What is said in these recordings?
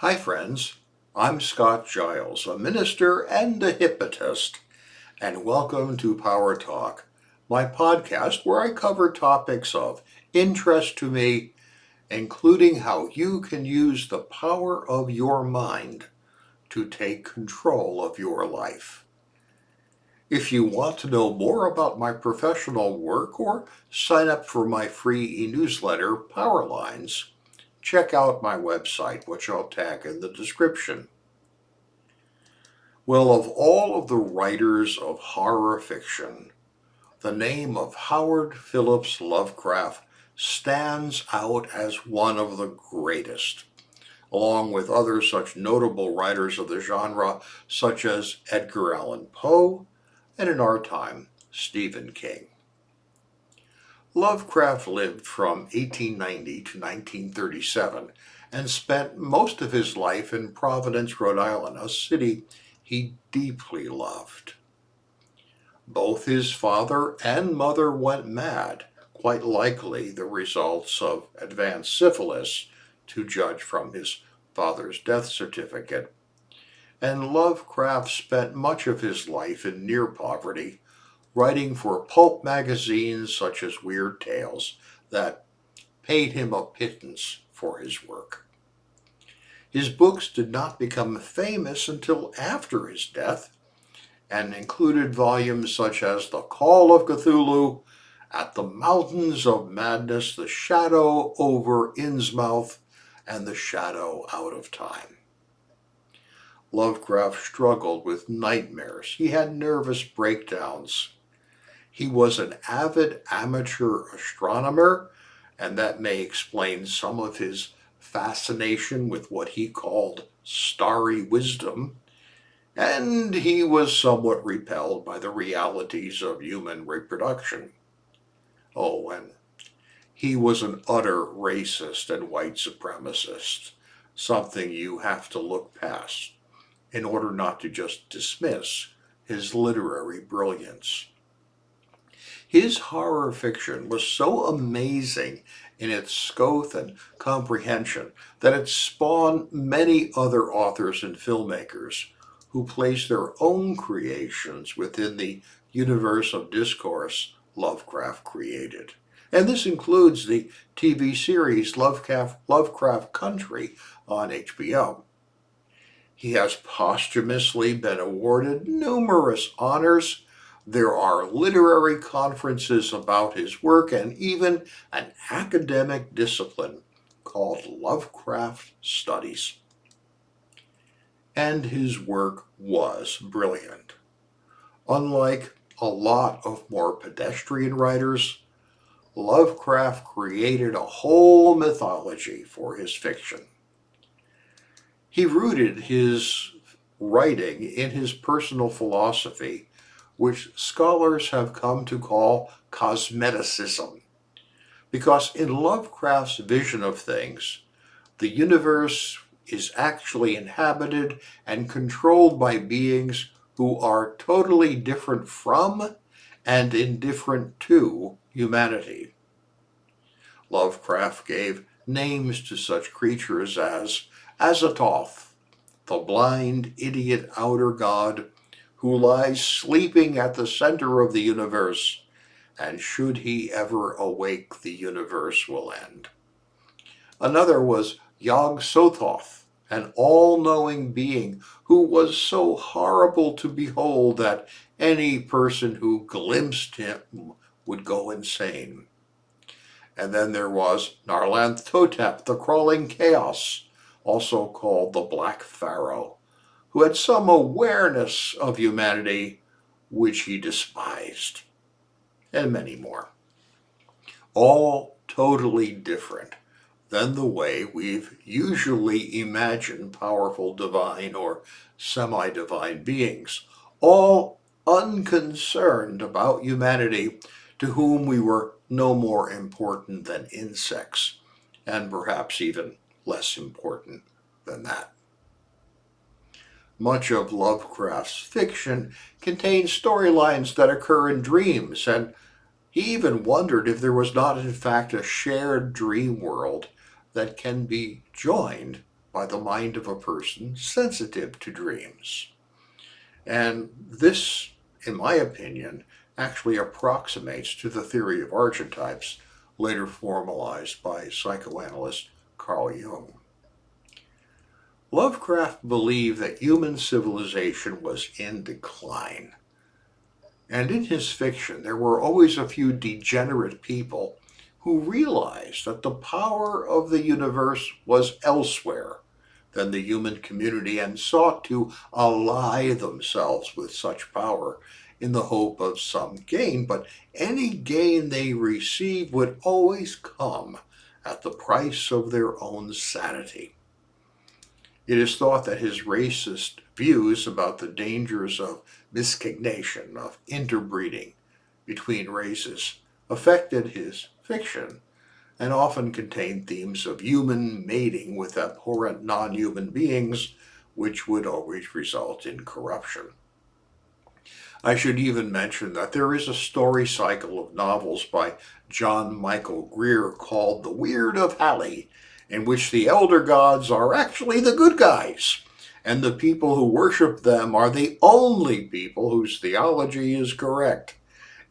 Hi friends, I'm Scott Giles, a minister and a hypnotist, and welcome to Power Talk, my podcast where I cover topics of interest to me, including how you can use the power of your mind to take control of your life. If you want to know more about my professional work or sign up for my free e-newsletter, Power Lines, check out my website, which I'll tag in the description. Well, of all of the writers of horror fiction, the name of Howard Phillips Lovecraft stands out as one of the greatest, along with other such notable writers of the genre such as Edgar Allan Poe and, in our time, Stephen King. Lovecraft lived from 1890 to 1937 and spent most of his life in Providence, Rhode Island, a city he deeply loved. Both his father and mother went mad, quite likely the results of advanced syphilis, to judge from his father's death certificate. And Lovecraft spent much of his life in near poverty, writing for pulp magazines such as Weird Tales that paid him a pittance for his work. His books did not become famous until after his death and included volumes such as The Call of Cthulhu, At the Mountains of Madness, The Shadow over Innsmouth, and The Shadow Out of Time. Lovecraft struggled with nightmares. He had nervous breakdowns. He was an avid amateur astronomer, and that may explain some of his fascination with what he called starry wisdom, and he was somewhat repelled by the realities of human reproduction. Oh, and he was an utter racist and white supremacist, something you have to look past in order not to just dismiss his literary brilliance. His horror fiction was so amazing in its scope and comprehension that it spawned many other authors and filmmakers who placed their own creations within the universe of discourse Lovecraft created. And this includes the TV series Lovecraft Country on HBO. He has posthumously been awarded numerous honors. There are literary conferences about his work and even an academic discipline called Lovecraft Studies. And his work was brilliant. Unlike a lot of more pedestrian writers, Lovecraft created a whole mythology for his fiction. He rooted his writing in his personal philosophy, which scholars have come to call cosmeticism, because in Lovecraft's vision of things, the universe is actually inhabited and controlled by beings who are totally different from and indifferent to humanity. Lovecraft gave names to such creatures as Azathoth, the blind, idiot outer god who lies sleeping at the center of the universe, and should he ever awake, the universe will end. Another was Yog-Sothoth, an all-knowing being who was so horrible to behold that any person who glimpsed him would go insane. And then there was Nyarlathotep, the crawling chaos, also called the Black Pharaoh, who had some awareness of humanity which he despised, and many more. All totally different than the way we've usually imagined powerful divine or semi-divine beings, all unconcerned about humanity, to whom we were no more important than insects, and perhaps even less important than that. Much of Lovecraft's fiction contains storylines that occur in dreams, and he even wondered if there was not in fact a shared dream world that can be joined by the mind of a person sensitive to dreams. And this, in my opinion, actually approximates to the theory of archetypes later formalized by psychoanalyst Carl Jung. Lovecraft believed that human civilization was in decline. And in his fiction, there were always a few degenerate people who realized that the power of the universe was elsewhere than the human community and sought to ally themselves with such power in the hope of some gain. But any gain they received would always come at the price of their own sanity. It is thought that his racist views about the dangers of miscegnation, of interbreeding between races, affected his fiction and often contained themes of human mating with abhorrent non-human beings, which would always result in corruption. I should even mention that there is a story cycle of novels by John Michael Greer called The Weird of Halley, in which the elder gods are actually the good guys, and the people who worship them are the only people whose theology is correct.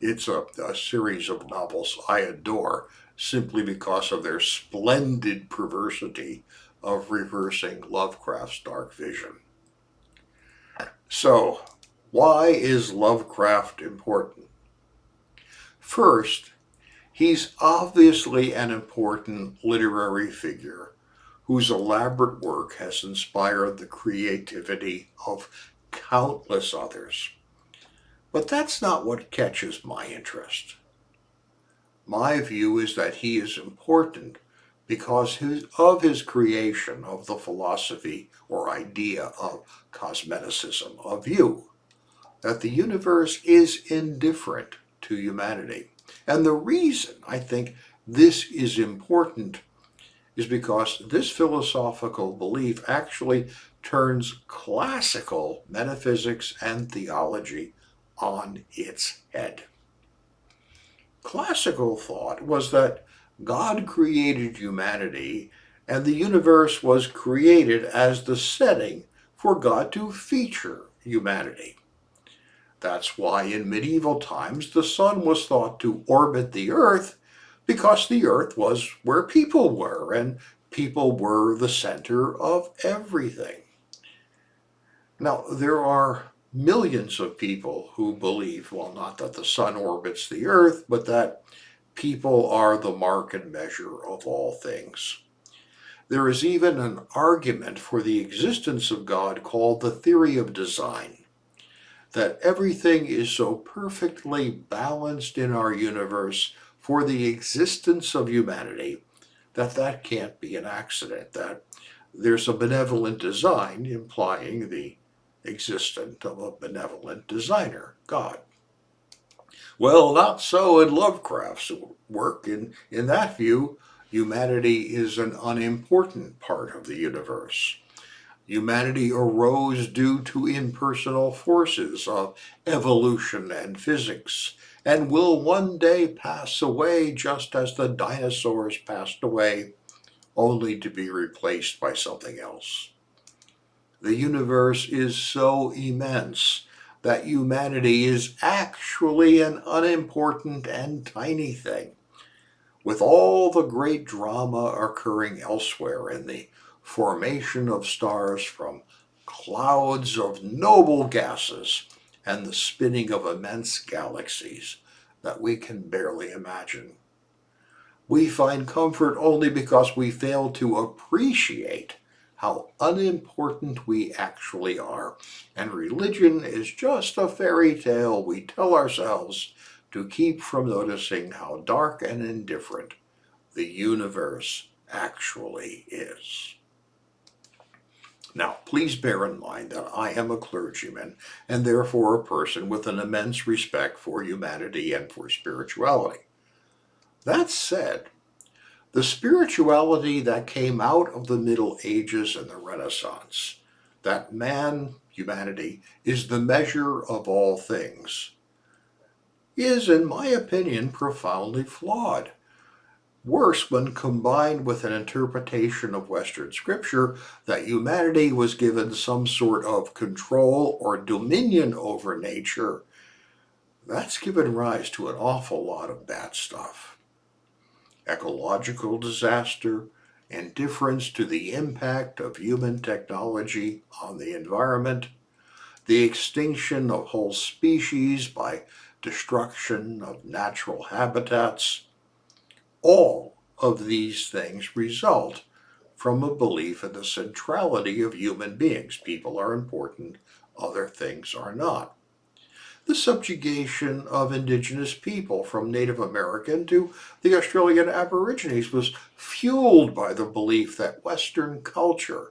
It's a series of novels I adore simply because of their splendid perversity of reversing Lovecraft's dark vision. So, why is Lovecraft important? First, he's obviously an important literary figure whose elaborate work has inspired the creativity of countless others. But that's not what catches my interest. My view is that he is important because of his creation of the philosophy or idea of cosmeticism, of you, that the universe is indifferent to humanity. And the reason I think this is important is because this philosophical belief actually turns classical metaphysics and theology on its head. Classical thought was that God created humanity and the universe was created as the setting for God to feature humanity. That's why in medieval times the sun was thought to orbit the earth because the earth was where people were and people were the center of everything. Now, there are millions of people who believe, well, not that the sun orbits the earth, but that people are the mark and measure of all things. There is even an argument for the existence of God called the theory of design, that everything is so perfectly balanced in our universe for the existence of humanity that that can't be an accident, that there's a benevolent design implying the existence of a benevolent designer, God. Well, not so in Lovecraft's work. In that view, humanity is an unimportant part of the universe. Humanity arose due to impersonal forces of evolution and physics, and will one day pass away just as the dinosaurs passed away, only to be replaced by something else. The universe is so immense that humanity is actually an unimportant and tiny thing, with all the great drama occurring elsewhere in the formation of stars from clouds of noble gases and the spinning of immense galaxies that we can barely imagine. We find comfort only because we fail to appreciate how unimportant we actually are, and religion is just a fairy tale we tell ourselves to keep from noticing how dark and indifferent the universe actually is. Now, please bear in mind that I am a clergyman and therefore a person with an immense respect for humanity and for spirituality. That said, the spirituality that came out of the Middle Ages and the Renaissance, that man, humanity, is the measure of all things, is, in my opinion, profoundly flawed. Worse, when combined with an interpretation of Western scripture that humanity was given some sort of control or dominion over nature, that's given rise to an awful lot of bad stuff. Ecological disaster, indifference to the impact of human technology on the environment, the extinction of whole species by destruction of natural habitats. All of these things result from a belief in the centrality of human beings. People are important, other things are not. The subjugation of indigenous people from Native American to the Australian Aborigines was fueled by the belief that Western culture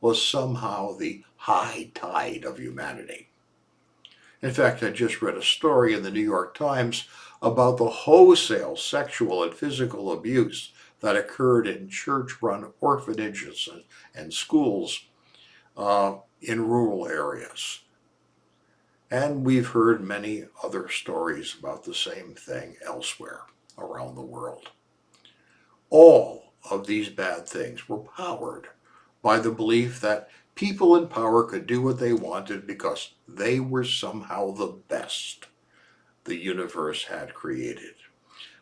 was somehow the high tide of humanity. In fact, I just read a story in the New York Times about the wholesale sexual and physical abuse that occurred in church-run orphanages and schools in rural areas. And we've heard many other stories about the same thing elsewhere around the world. All of these bad things were powered by the belief that people in power could do what they wanted because they were somehow the best the universe had created.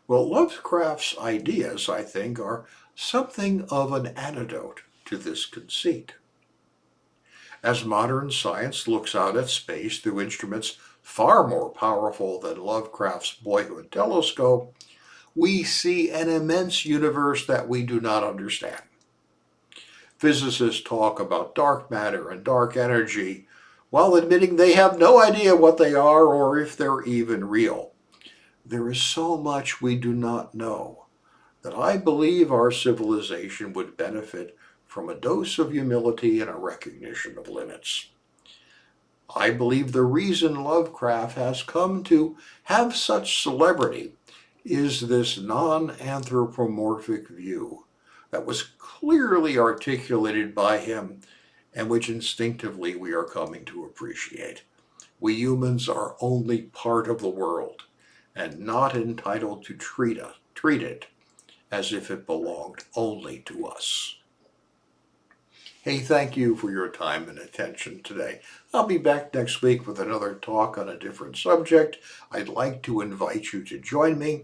Well, Lovecraft's ideas, I think, are something of an antidote to this conceit. As modern science looks out at space through instruments far more powerful than Lovecraft's boyhood telescope, we see an immense universe that we do not understand. Physicists talk about dark matter and dark energy while admitting they have no idea what they are or if they're even real. There is so much we do not know that I believe our civilization would benefit from a dose of humility and a recognition of limits. I believe the reason Lovecraft has come to have such celebrity is this non-anthropomorphic view that was clearly articulated by him and which instinctively we are coming to appreciate. We humans are only part of the world and not entitled to treat it as if it belonged only to us. Hey, thank you for your time and attention today. I'll be back next week with another talk on a different subject. I'd like to invite you to join me.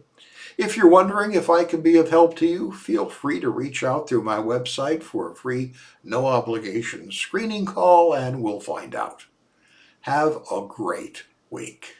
If you're wondering if I can be of help to you, feel free to reach out through my website for a free, no-obligation screening call, and we'll find out. Have a great week.